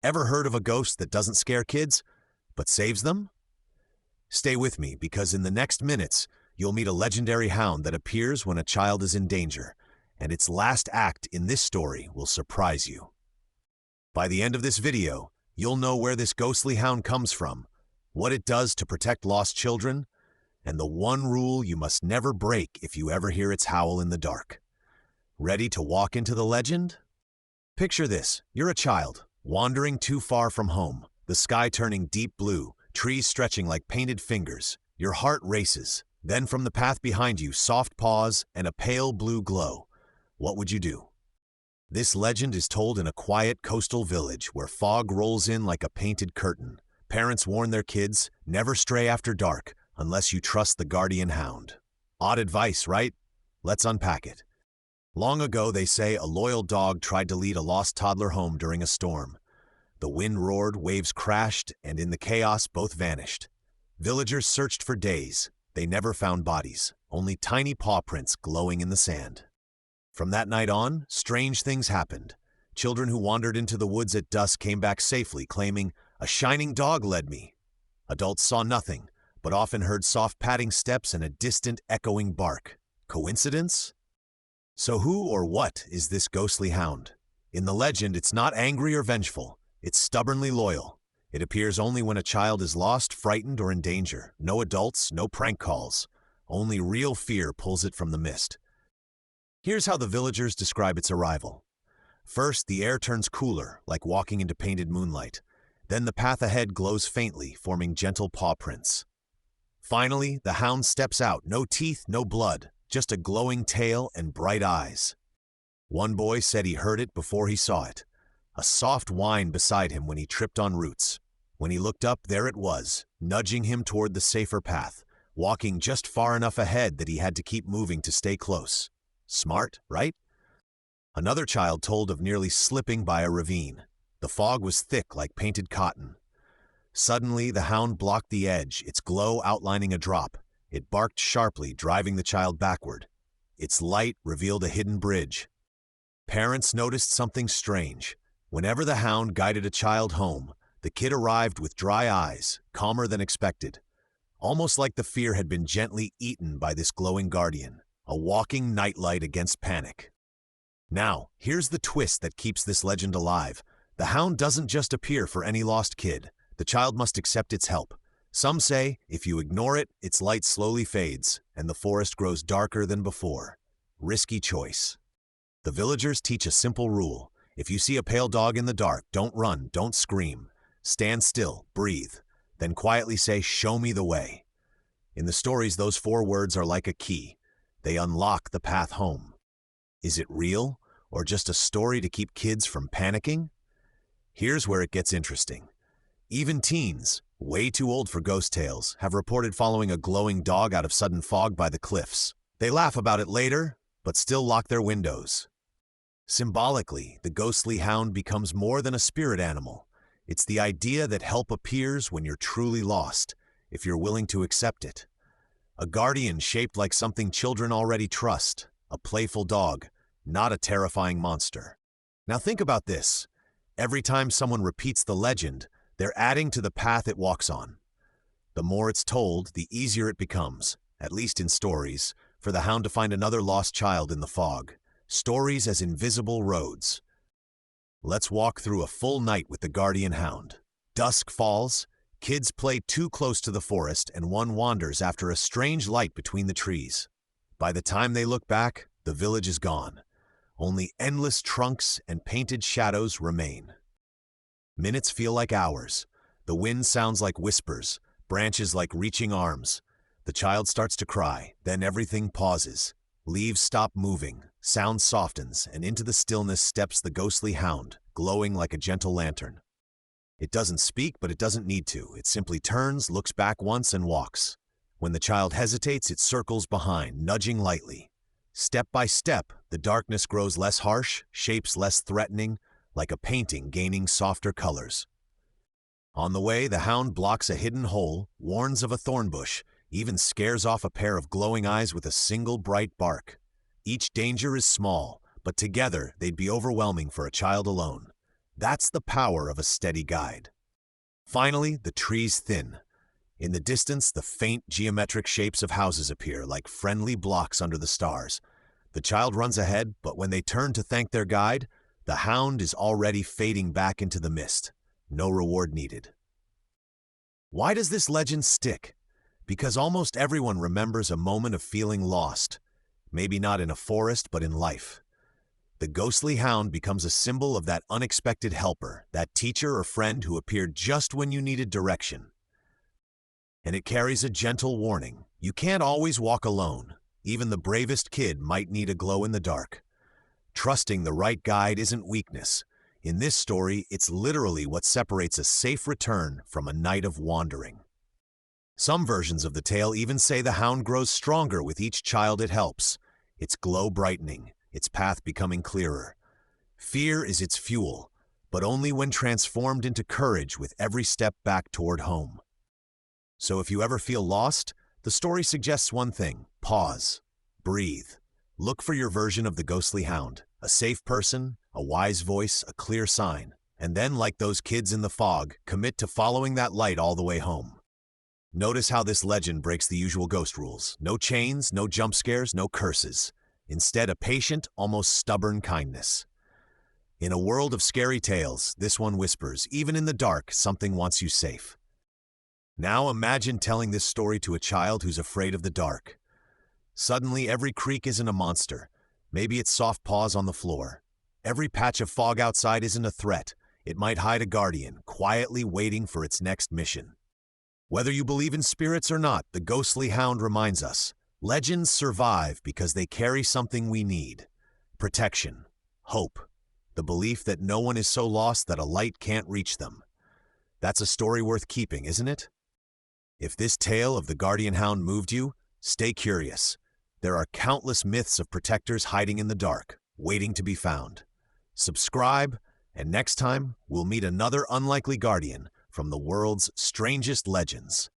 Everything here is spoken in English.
Ever heard of a ghost that doesn't scare kids, but saves them? Stay with me because in the next minutes, you'll meet a legendary hound that appears when a child is in danger, and its last act in this story will surprise you. By the end of this video, you'll know where this ghostly hound comes from, what it does to protect lost children, and the one rule you must never break if you ever hear its howl in the dark. Ready to walk into the legend? Picture this, you're a child, wandering too far from home, the sky turning deep blue, trees stretching like painted fingers. Your heart races. Then from the path behind you, soft paws and a pale blue glow. What would you do? This legend is told in a quiet coastal village where fog rolls in like a painted curtain. Parents warn their kids, never stray after dark unless you trust the Guardian Hound. Odd advice, right? Let's unpack it. Long ago, they say, a loyal dog tried to lead a lost toddler home during a storm. The wind roared, waves crashed, and in the chaos, both vanished. Villagers searched for days. They never found bodies, only tiny paw prints glowing in the sand. From that night on, strange things happened. Children who wandered into the woods at dusk came back safely, claiming, "A shining dog led me." Adults saw nothing, but often heard soft padding steps and a distant echoing bark. Coincidence? So who or what is this ghostly hound? In the legend, it's not angry or vengeful. It's stubbornly loyal. It appears only when a child is lost, frightened, or in danger. No adults, no prank calls. Only real fear pulls it from the mist. Here's how the villagers describe its arrival. First, the air turns cooler, like walking into painted moonlight. Then the path ahead glows faintly, forming gentle paw prints. Finally, the hound steps out, no teeth, no blood, just a glowing tail and bright eyes. One boy said he heard it before he saw it. A soft whine beside him when he tripped on roots. When he looked up, there it was, nudging him toward the safer path, walking just far enough ahead that he had to keep moving to stay close. Smart, right? Another child told of nearly slipping by a ravine. The fog was thick like painted cotton. Suddenly, the hound blocked the edge, its glow outlining a drop. It barked sharply, driving the child backward. Its light revealed a hidden bridge. Parents noticed something strange. Whenever the hound guided a child home, the kid arrived with dry eyes, calmer than expected. Almost like the fear had been gently eaten by this glowing guardian, a walking nightlight against panic. Now, here's the twist that keeps this legend alive. The hound doesn't just appear for any lost kid. The child must accept its help. Some say, if you ignore it, its light slowly fades, and the forest grows darker than before. Risky choice. The villagers teach a simple rule. If you see a pale dog in the dark, don't run, don't scream. Stand still, breathe, then quietly say, "Show me the way." In the stories, those 4 words are like a key. They unlock the path home. Is it real, or just a story to keep kids from panicking? Here's where it gets interesting. Even teens, way too old for ghost tales, have reported following a glowing dog out of sudden fog by the cliffs. They laugh about it later, but still lock their windows. Symbolically, the ghostly hound becomes more than a spirit animal. It's the idea that help appears when you're truly lost, if you're willing to accept it. A guardian shaped like something children already trust, a playful dog, not a terrifying monster. Now think about this. Every time someone repeats the legend, they're adding to the path it walks on. The more it's told, the easier it becomes, at least in stories, for the hound to find another lost child in the fog. Stories as invisible roads. Let's walk through a full night with the Guardian Hound. Dusk falls, kids play too close to the forest, and one wanders after a strange light between the trees. By the time they look back, the village is gone. Only endless trunks and painted shadows remain. Minutes feel like hours. The wind sounds like whispers, branches like reaching arms. The child starts to cry, then everything pauses. Leaves stop moving, sound softens, and into the stillness steps the ghostly hound, glowing like a gentle lantern. It doesn't speak, but it doesn't need to. It simply turns, looks back once, and walks. When the child hesitates, it circles behind, nudging lightly. Step by step, the darkness grows less harsh, shapes less threatening, like a painting gaining softer colors. On the way, the hound blocks a hidden hole, warns of a thorn bush, even scares off a pair of glowing eyes with a single bright bark. Each danger is small, but together they'd be overwhelming for a child alone. That's the power of a steady guide. Finally, the trees thin. In the distance, the faint geometric shapes of houses appear like friendly blocks under the stars. The child runs ahead, but when they turn to thank their guide, the hound is already fading back into the mist. No reward needed. Why does this legend stick? Because almost everyone remembers a moment of feeling lost. Maybe not in a forest, but in life. The ghostly hound becomes a symbol of that unexpected helper, that teacher or friend who appeared just when you needed direction. And it carries a gentle warning. You can't always walk alone. Even the bravest kid might need a glow in the dark. Trusting the right guide isn't weakness. In this story, it's literally what separates a safe return from a night of wandering. Some versions of the tale even say the hound grows stronger with each child it helps, its glow brightening, its path becoming clearer. Fear is its fuel, but only when transformed into courage with every step back toward home. So if you ever feel lost, the story suggests one thing: pause, breathe. Look for your version of the ghostly hound, a safe person, a wise voice, a clear sign. And then, like those kids in the fog, commit to following that light all the way home. Notice how this legend breaks the usual ghost rules. No chains, no jump scares, no curses. Instead, a patient, almost stubborn kindness. In a world of scary tales, this one whispers, even in the dark, something wants you safe. Now imagine telling this story to a child who's afraid of the dark. Suddenly, every creak isn't a monster. Maybe it's soft paws on the floor. Every patch of fog outside isn't a threat. It might hide a guardian, quietly waiting for its next mission. Whether you believe in spirits or not, the ghostly hound reminds us, legends survive because they carry something we need: protection, hope, the belief that no one is so lost that a light can't reach them. That's a story worth keeping, isn't it? If this tale of the Guardian Hound moved you, stay curious. There are countless myths of protectors hiding in the dark, waiting to be found. Subscribe, and next time we'll meet another unlikely guardian from the world's strangest legends.